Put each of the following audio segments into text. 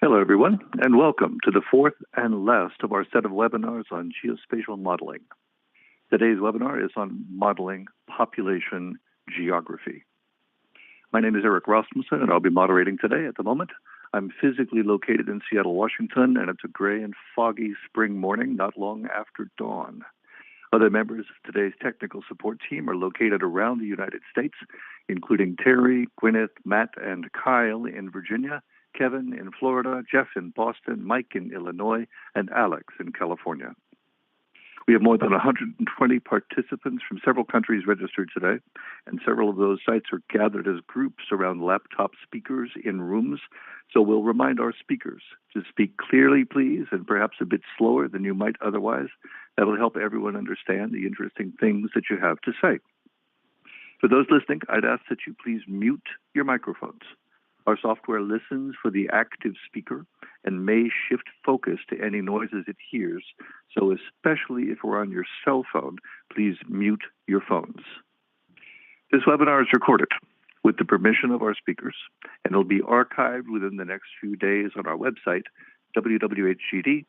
Hello, everyone, and welcome to the fourth and last of our set of webinars on geospatial modeling. Today's webinar is on modeling population geography. My name is Eric Rasmussen, and I'll be moderating today. At the moment, I'm physically located in Seattle, Washington, and it's a gray and foggy spring morning not long after dawn. Other members of today's technical support team are located around the United States, including Terry, Gwyneth, Matt, and Kyle in Virginia, Kevin in Florida, Jeff in Boston, Mike in Illinois, and Alex in California. We have more than 120 participants from several countries registered today, and several of those sites are gathered as groups around laptop speakers in rooms. So we'll remind our speakers to speak clearly, please, and perhaps a bit slower than you might otherwise. That'll help everyone understand the interesting things that you have to say. For those listening, I'd ask that you please mute your microphones. Our software listens for the active speaker and may shift focus to any noises it hears. So especially if we're on your cell phone, please mute your phones. This webinar is recorded with the permission of our speakers, and it'll be archived within the next few days on our website, www.hgd.org.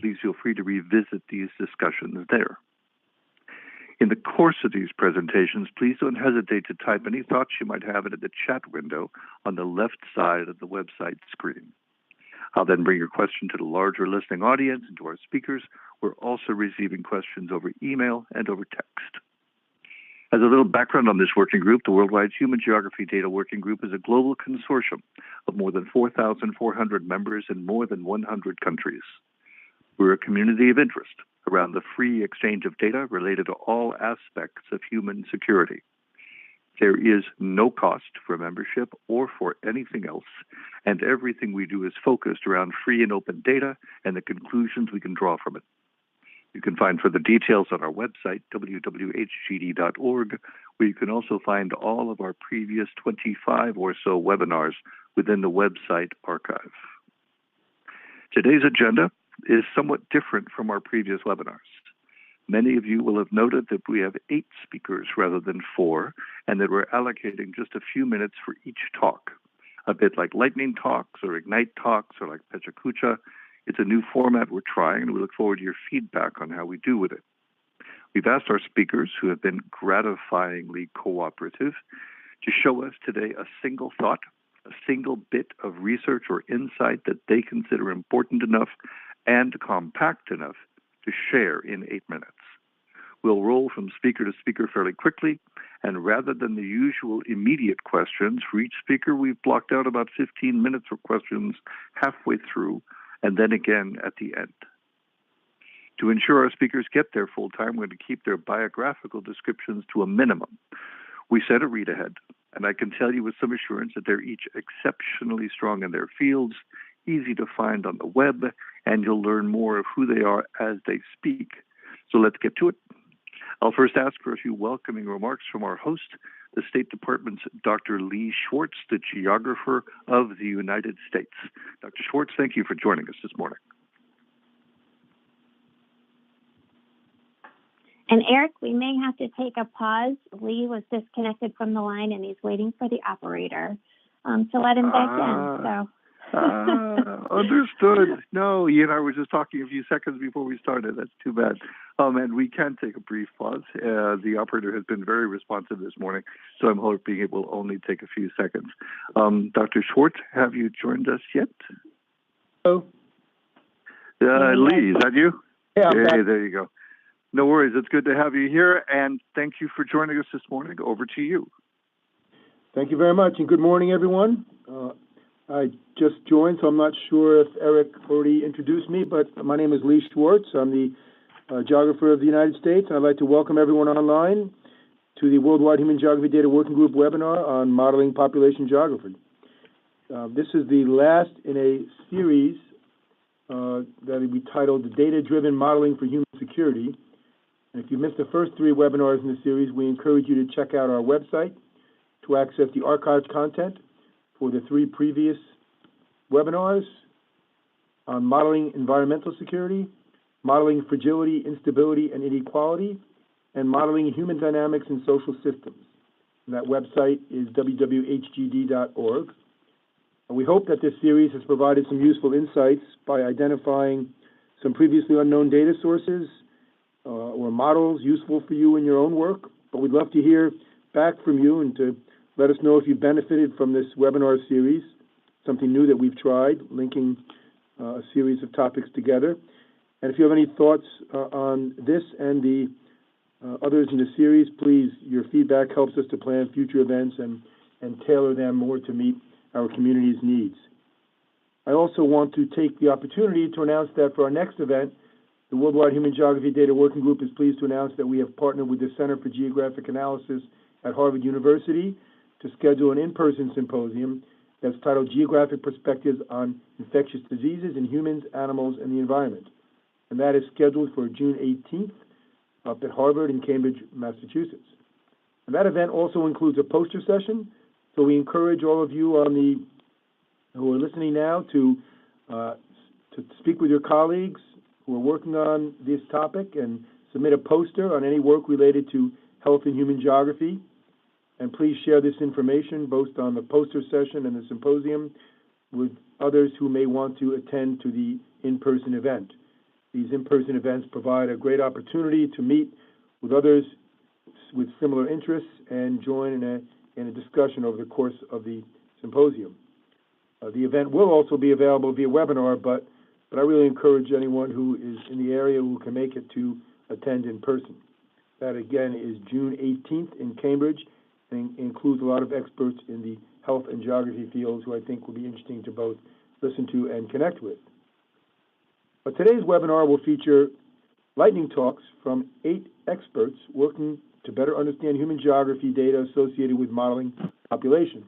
Please feel free to revisit these discussions there. In the course of these presentations, please don't hesitate to type any thoughts you might have into the chat window on the left side of the website screen. I'll then bring your question to the larger listening audience and to our speakers. We're also receiving questions over email and over text. As a little background on this working group, the Worldwide Human Geography Data Working Group is a global consortium of more than 4,400 members in more than 100 countries. We're a community of interest around the free exchange of data related to all aspects of human security. There is no cost for membership or for anything else, and everything we do is focused around free and open data and the conclusions we can draw from it. You can find further details on our website, www.hgd.org, where you can also find all of our previous 25 or so webinars within the website archive. Today's agenda is somewhat different from our previous webinars. Many of you will have noted that we have 8 speakers rather than 4, and that we're allocating just a few minutes for each talk. A bit like lightning talks or ignite talks or like Pecha Kucha. It's a new format we're trying, and we look forward to your feedback on how we do with it. We've asked our speakers, who have been gratifyingly cooperative, to show us today a single thought, a single bit of research or insight that they consider important enough and compact enough to share in 8 minutes. We'll roll from speaker to speaker fairly quickly, and rather than the usual immediate questions for each speaker, we've blocked out about 15 minutes for questions halfway through, and then again at the end. To ensure our speakers get their full time, we're going to keep their biographical descriptions to a minimum. We set a read ahead, and I can tell you with some assurance that they're each exceptionally strong in their fields, easy to find on the web, and you'll learn more of who they are as they speak. So let's get to it. I'll first ask for a few welcoming remarks from our host, the State Department's Dr. Lee Schwartz, the geographer of the United States. Dr. Schwartz, thank you for joining us this morning. And Eric, we may have to take a pause. Lee was disconnected from the line, and he's waiting for the operator to let him back in. So. Understood. No, you and I were just talking a few seconds before we started. That's too bad. And we can take a brief pause. The operator has been very responsive this morning, so I'm hoping it will only take a few seconds. Dr. Schwartz, have you joined us yet? Hello. Lee, is that you? Yeah. Hey, there you go. No worries. It's good to have you here, and thank you for joining us this morning. Over to you. Thank you very much, and good morning, everyone. I just joined, so I'm not sure if Eric already introduced me, but my name is Lee Schwartz. I'm the geographer of the United States, and I'd like to welcome everyone online to the Worldwide Human Geography Data Working Group webinar on modeling population geography. This is the last in a series that we titled Data-Driven Modeling for Human Security. And if you missed the first 3 webinars in the series, we encourage you to check out our website to access the archived content for the 3 previous webinars on modeling environmental security, modeling fragility, instability, and inequality, and modeling human dynamics and social systems. And that website is www.hgd.org. We hope that this series has provided some useful insights by identifying some previously unknown data sources or models useful for you in your own work. But we'd love to hear back from you and to let us know if you benefited from this webinar series, something new that we've tried, linking a series of topics together. And if you have any thoughts on this and the others in the series, please, your feedback helps us to plan future events and tailor them more to meet our community's needs. I also want to take the opportunity to announce that for our next event, the Worldwide Human Geography Data Working Group is pleased to announce that we have partnered with the Center for Geographic Analysis at Harvard University to schedule an in-person symposium that's titled Geographic Perspectives on Infectious Diseases in Humans, Animals, and the Environment. And that is scheduled for June 18th up at Harvard in Cambridge, Massachusetts. And that event also includes a poster session, so we encourage all of you who are listening now to speak with your colleagues who are working on this topic and submit a poster on any work related to health and human geography. And please share this information both on the poster session and the symposium with others who may want to attend to the in-person event. These in-person events provide a great opportunity to meet with others with similar interests and join in a discussion over the course of the symposium. The event will also be available via webinar, but I really encourage anyone who is in the area who can make it to attend in person. That, again, is June 18th in Cambridge, and includes a lot of experts in the health and geography fields who I think will be interesting to both listen to and connect with. But today's webinar will feature lightning talks from 8 experts working to better understand human geography data associated with modeling population.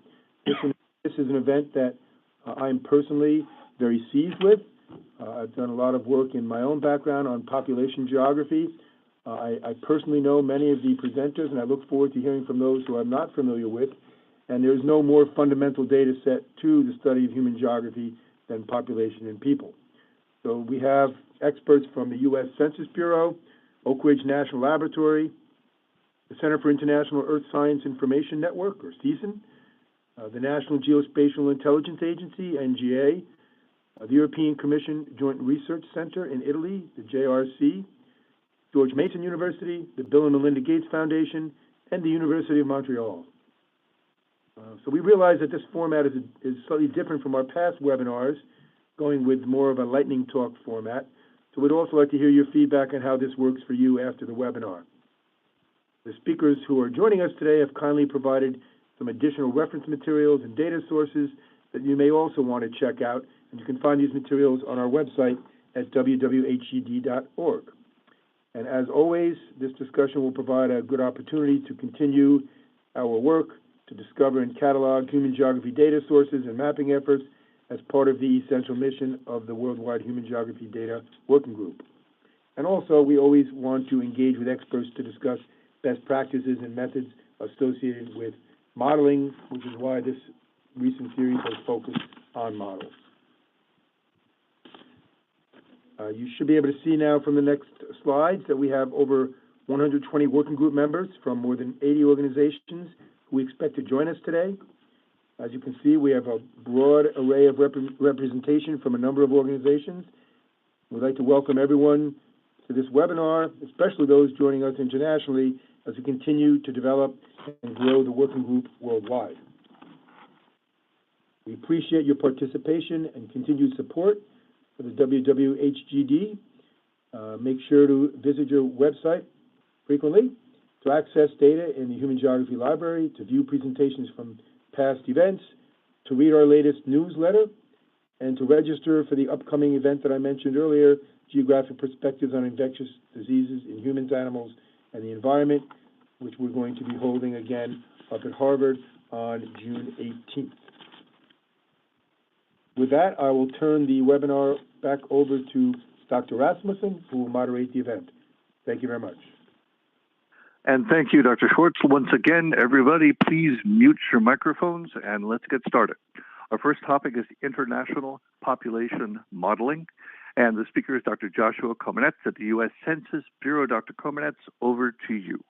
This is an event that I'm personally very seized with. I've done a lot of work in my own background on population geography. I personally know many of the presenters, and I look forward to hearing from those who I'm not familiar with. And there's no more fundamental data set to the study of human geography than population and people. So we have experts from the U.S. Census Bureau, Oak Ridge National Laboratory, the Center for International Earth Science Information Network, or CESIN, the National Geospatial Intelligence Agency, NGA, the European Commission Joint Research Center in Italy, the JRC, George Mason University, the Bill and Melinda Gates Foundation, and the University of Montreal. So we realize that this format is slightly different from our past webinars, going with more of a lightning talk format. So we'd also like to hear your feedback on how this works for you after the webinar. The speakers who are joining us today have kindly provided some additional reference materials and data sources that you may also want to check out, and you can find these materials on our website at www.hgd.org. And as always, this discussion will provide a good opportunity to continue our work to discover and catalog human geography data sources and mapping efforts as part of the essential mission of the Worldwide Human Geography Data Working Group. And also, we always want to engage with experts to discuss best practices and methods associated with modeling, which is why this recent series has focused on models. You should be able to see now from the next slides that we have over 120 working group members from more than 80 organizations who we expect to join us today. As you can see, we have a broad array of representation from a number of organizations. We'd like to welcome everyone to this webinar, especially those joining us internationally, as we continue to develop and grow the working group worldwide. We appreciate your participation and continued support for the WWHGD. Make sure to visit your website frequently to access data in the Human Geography Library, to view presentations from past events, to read our latest newsletter, and to register for the upcoming event that I mentioned earlier, Geographic Perspectives on Infectious Diseases in Humans, Animals, and the Environment, which we're going to be holding again up at Harvard on June 18th. With that, I will turn the webinar back over to Dr. Rasmussen, who will moderate the event. Thank you very much. And thank you, Dr. Schwartz. Once again, everybody, please mute your microphones and let's get started. Our first topic is international population modeling. And the speaker is Dr. Joshua Komenetz at the U.S. Census Bureau. Dr. Komenetz, over to you.